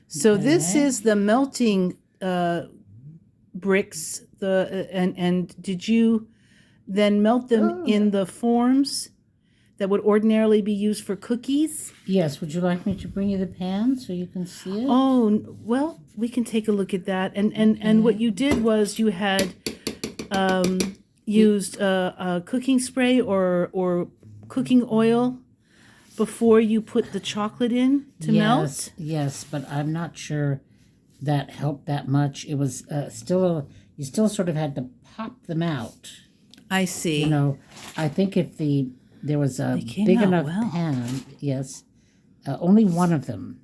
So this is the melting bricks. And did you then melt them in the forms that would ordinarily be used for cookies? Yes. Would you like me to bring you the pan so you can see it? Oh, well, we can take a look at that. And what you did was you had used a cooking spray or cooking oil before you put the chocolate in to melt? Yes, but I'm not sure that helped that much. It was you still sort of had to pop them out. I see. You know, I think if there was a big enough pan, yes, only one of them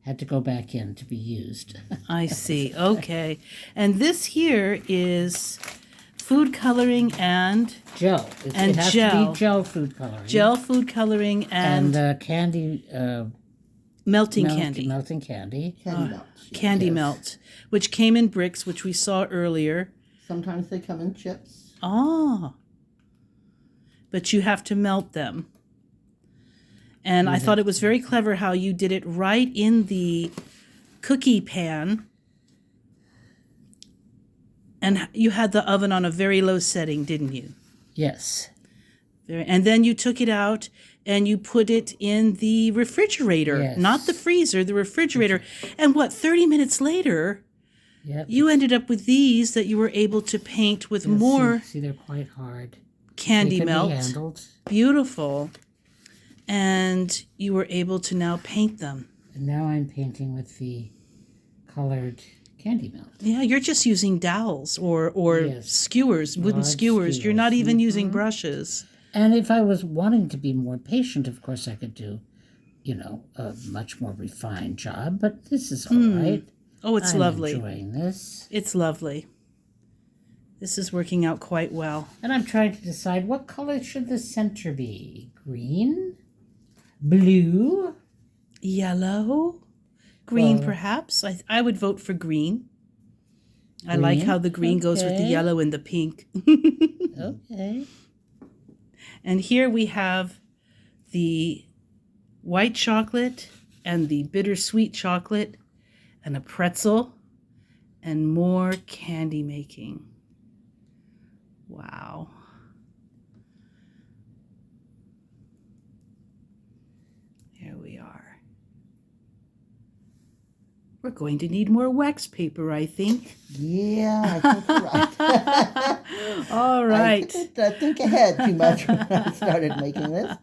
had to go back in to be used. I see. Okay. And this here is food coloring and gel. It has to be gel food coloring. Gel food coloring and candy. Melting candy. Melting candy. Candy melt. Candy melt, which came in bricks, which we saw earlier. Sometimes they come in chips. Ah. But you have to melt them. And I thought it was very clever how you did it right in the cookie pan. And you had the oven on a very low setting, didn't you? Yes. And then you took it out and you put it in the refrigerator, not the freezer, the refrigerator. And 30 minutes later, you ended up with these that you were able to paint with more. See, they're quite hard. Candy melt. Be handled. Beautiful. And you were able to now paint them. And now I'm painting with the colored candy melt. Yeah, you're just using dowels or skewers, wooden skewers. You're not even using brushes. And if I was wanting to be more patient, of course I could do, a much more refined job. But this is all right. Oh, it's lovely. I'm enjoying this. It's lovely. This is working out quite well. And I'm trying to decide what color should the center be. Green? Blue? Yellow? Green, perhaps? I would vote for green. I like how the green goes with the yellow and the pink. Okay. And here we have the white chocolate and the bittersweet chocolate and a pretzel and more candy making. Wow. Here we are. We're going to need more wax paper, I think. Yeah, I think you're right. All right. I think ahead too much when I started making this.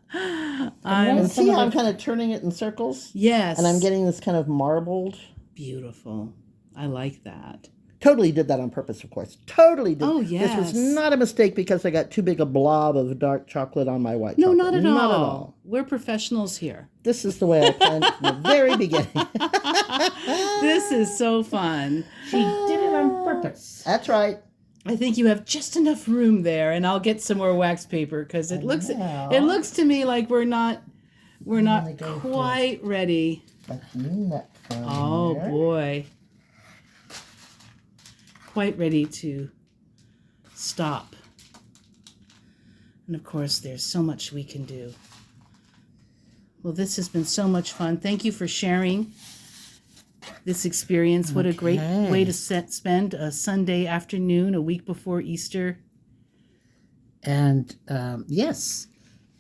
And see how I'm kind of turning it in circles? Yes. And I'm getting this kind of marbled. Beautiful. I like that. Totally did that on purpose, of course. Totally did. Oh, yes. This was not a mistake because I got too big a blob of dark chocolate on my white No, chocolate. not at all. Not at all. We're professionals here. This is the way I planned from the very beginning. This is so fun. She did it on purpose. That's right. I think you have just enough room there, and I'll get some more wax paper because it looks to me like we're not quite ready. Oh boy. Quite ready to stop. And of course, there's so much we can do. Well, this has been so much fun. Thank you for sharing this experience. What a great way to spend a Sunday afternoon, a week before Easter. And yes,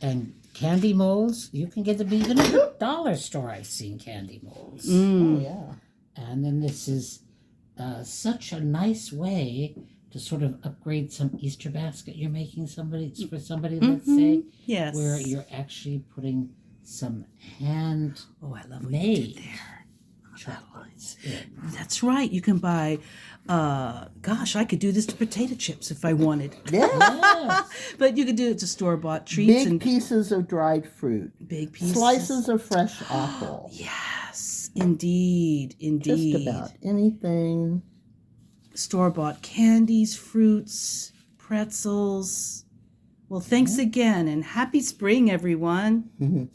and candy molds, you can get them even at the dollar store. I've seen candy molds. Oh, yeah. And then this is such a nice way to sort of upgrade some Easter basket you're making for somebody, let's say. Yes. Where you're actually putting some hand I love what made you did there. chocolates. That's right. You can buy, I could do this to potato chips if I wanted. Yeah. But you could do it to store-bought treats. Big pieces of dried fruit. Big pieces. Slices of fresh apple. Yes, indeed. Just about anything. Store-bought candies, fruits, pretzels. Well, thanks again, and happy spring, everyone.